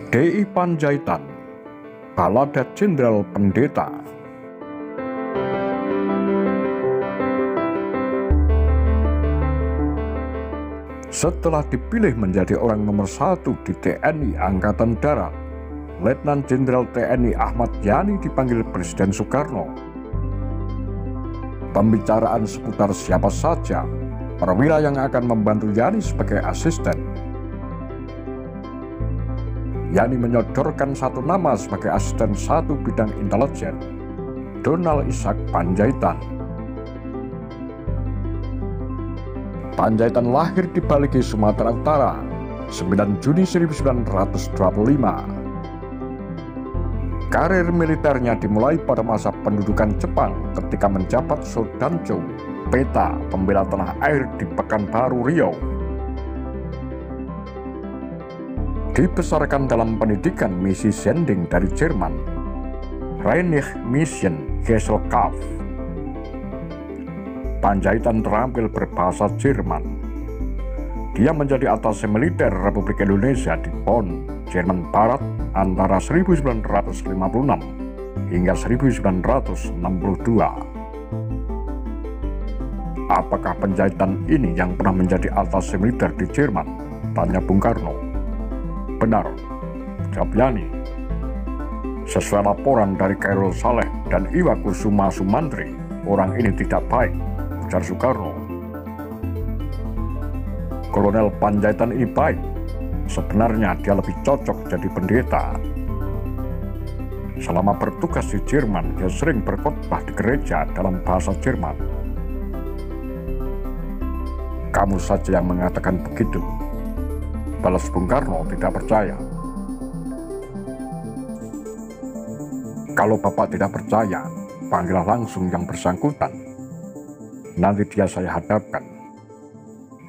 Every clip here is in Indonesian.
D.I. Pandjaitan, Balada Jenderal Pendeta. Setelah dipilih menjadi orang nomor 1 di TNI Angkatan Darat, Letnan Jenderal TNI Ahmad Yani dipanggil Presiden Soekarno. Pembicaraan seputar siapa saja perwira yang akan membantu Yani sebagai asisten. Yani menyodorkan satu nama sebagai asisten 1 bidang intelijen, Donald Ishak Pandjaitan. Pandjaitan lahir di Baligi, Sumatera Utara, 9 Juni 1925. Karir militernya dimulai pada masa pendudukan Jepang ketika menjabat Sodancho, peta pembela tanah air di Pekanbaru Riau. Dibesarkan dalam pendidikan misi Sending dari Jerman, Rheinische Mission Gesellschaft. Pandjaitan terampil berbahasa Jerman. Dia menjadi attaché militer Republik Indonesia di Bonn, Jerman Barat antara 1956 hingga 1962. Apakah Pandjaitan ini yang pernah menjadi attaché militer di Jerman? Tanya Bung Karno. Benar, jawab Yani. Sesuai laporan dari Khairul Saleh dan Iwakusuma Sumantri, orang ini tidak baik, ujar Soekarno. Kolonel Pandjaitan ini baik. Sebenarnya dia lebih cocok jadi pendeta. Selama bertugas di Jerman, dia sering berkhotbah di gereja dalam bahasa Jerman. Kamu saja yang mengatakan begitu, balas Bung Karno tidak percaya. Kalau Bapak tidak percaya, panggillah langsung yang bersangkutan. Nanti dia saya hadapkan.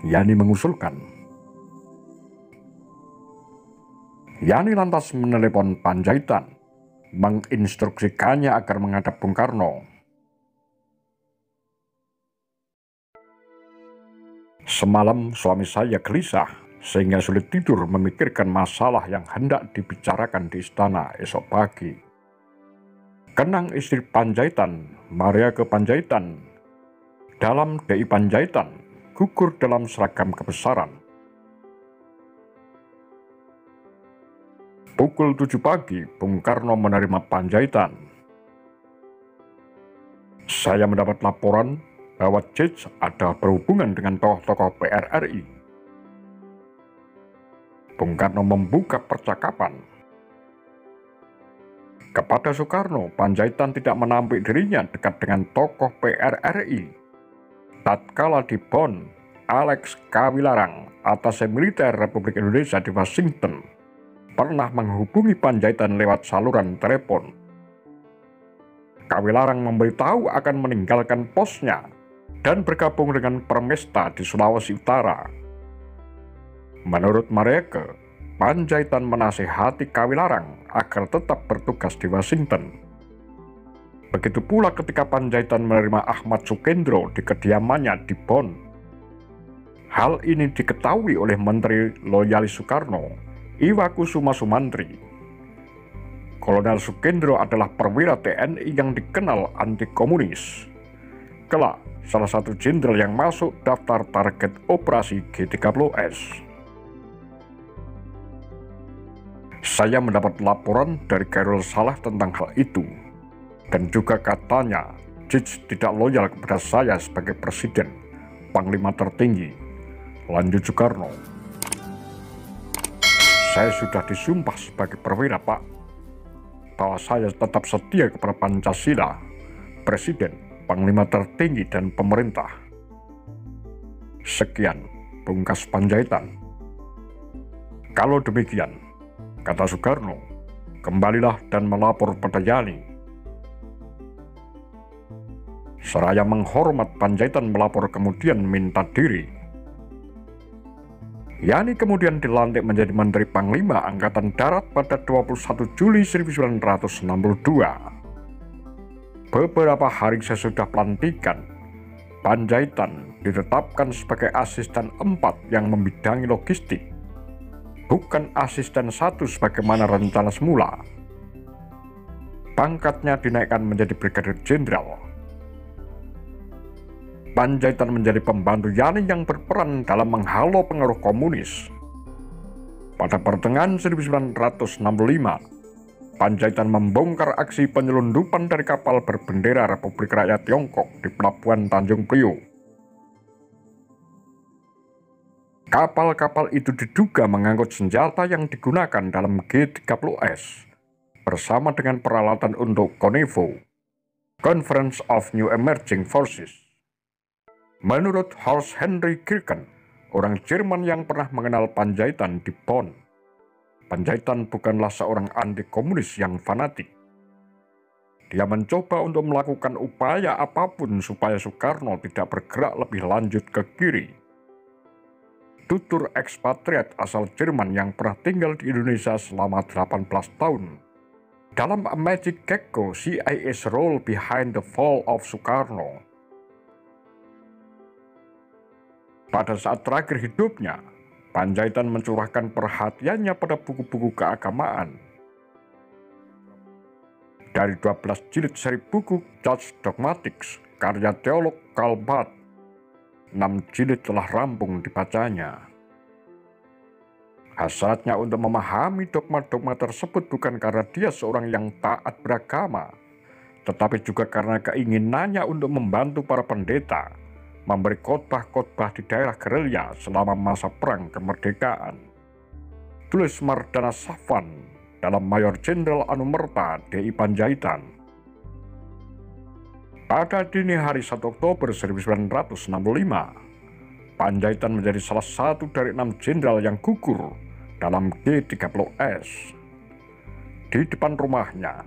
Yani mengusulkan. Yani lantas menelepon Pandjaitan, menginstruksikannya agar menghadap Bung Karno. Semalam suami saya gelisah sehingga sulit tidur memikirkan masalah yang hendak dibicarakan di istana esok pagi. Kenang istri Pandjaitan, Mariake Pandjaitan, dalam D.I. Pandjaitan, gugur dalam seragam kebesaran. Pukul 7 pagi, Bung Karno menerima Pandjaitan. Saya mendapat laporan bahwa JIJ ada berhubungan dengan tokoh-tokoh PRRI. Bung Karno membuka percakapan. Kepada Soekarno, Pandjaitan tidak menampik dirinya dekat dengan tokoh PRRI. Tatkala di Bonn, Alex Kawilarang, attaché militer Republik Indonesia di Washington, pernah menghubungi Pandjaitan lewat saluran telepon. Kawilarang memberitahu akan meninggalkan posnya dan bergabung dengan Permesta di Sulawesi Utara. Menurut Mariake, Pandjaitan menasihati Kawilarang agar tetap bertugas di Washington. Begitu pula ketika Pandjaitan menerima Ahmad Sukendro di kediamannya di Bonn. Hal ini diketahui oleh Menteri Loyalis Soekarno, Iwakusuma Sumantri. Kolonel Sukendro adalah perwira TNI yang dikenal anti komunis. Kelak, salah satu jenderal yang masuk daftar target operasi G30S. Saya mendapat laporan dari Khairul Saleh tentang hal itu. Dan juga katanya, JIJ tidak loyal kepada saya sebagai presiden, panglima tertinggi, lanjut Soekarno. Saya sudah disumpah sebagai perwira, Pak, bahwa saya tetap setia kepada Pancasila, presiden, panglima tertinggi, dan pemerintah. Sekian, pungkas Pandjaitan. Kalau demikian, kata Soekarno, kembalilah dan melapor pada Yani. Seraya menghormat, Pandjaitan melapor kemudian minta diri. Yani kemudian dilantik menjadi Menteri Panglima Angkatan Darat pada 21 Juli 1962. Beberapa hari sesudah pelantikan, Pandjaitan ditetapkan sebagai asisten 4 yang membidangi logistik. bukan asisten 1 sebagaimana rencana semula. Pangkatnya dinaikkan menjadi Brigadir Jenderal. Panjaitan menjadi pembantu Yani yang berperan dalam menghalau pengaruh komunis. Pada pertengahan 1965, Panjaitan membongkar aksi penyelundupan dari kapal berbendera Republik Rakyat Tiongkok di Pelabuhan Tanjung Priok. Kapal-kapal itu diduga mengangkut senjata yang digunakan dalam G30S bersama dengan peralatan untuk CONEVO, Conference of New Emerging Forces. Menurut Horst Henry Kirchen, orang Jerman yang pernah mengenal Panjaitan di Bonn, Panjaitan bukanlah seorang anti-komunis yang fanatik. Dia mencoba untuk melakukan upaya apapun supaya Soekarno tidak bergerak lebih lanjut ke kiri. Tutur ekspatriat asal Jerman yang pernah tinggal di Indonesia selama 18 tahun. Dalam A Magic Gecko, CIA's Role Behind the Fall of Soekarno. Pada saat terakhir hidupnya, Panjaitan mencurahkan perhatiannya pada buku-buku keagamaan. Dari 12 jilid seri buku Church Dogmatics, karya teolog Karl Barth, 6 jilid telah rampung dibacanya. Hasratnya untuk memahami dogma-dogma tersebut bukan karena dia seorang yang taat beragama, tetapi juga karena keinginannya untuk membantu para pendeta memberi khotbah-khotbah di daerah gerilya selama masa perang kemerdekaan. Tulis Mardana Safwan dalam Mayor Jenderal Anumerta D.I. Panjaitan. Pada dini hari 1 Oktober 1965, Panjaitan menjadi salah satu dari 6 jenderal yang gugur dalam G30S. Di depan rumahnya,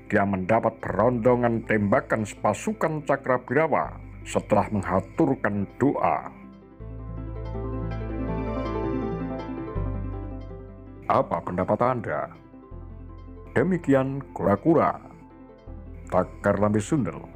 dia mendapat berondongan tembakan pasukan Cakrabirawa setelah menghaturkan doa. Apa pendapat Anda? Demikian kura-kura Takar Lambe Sundel.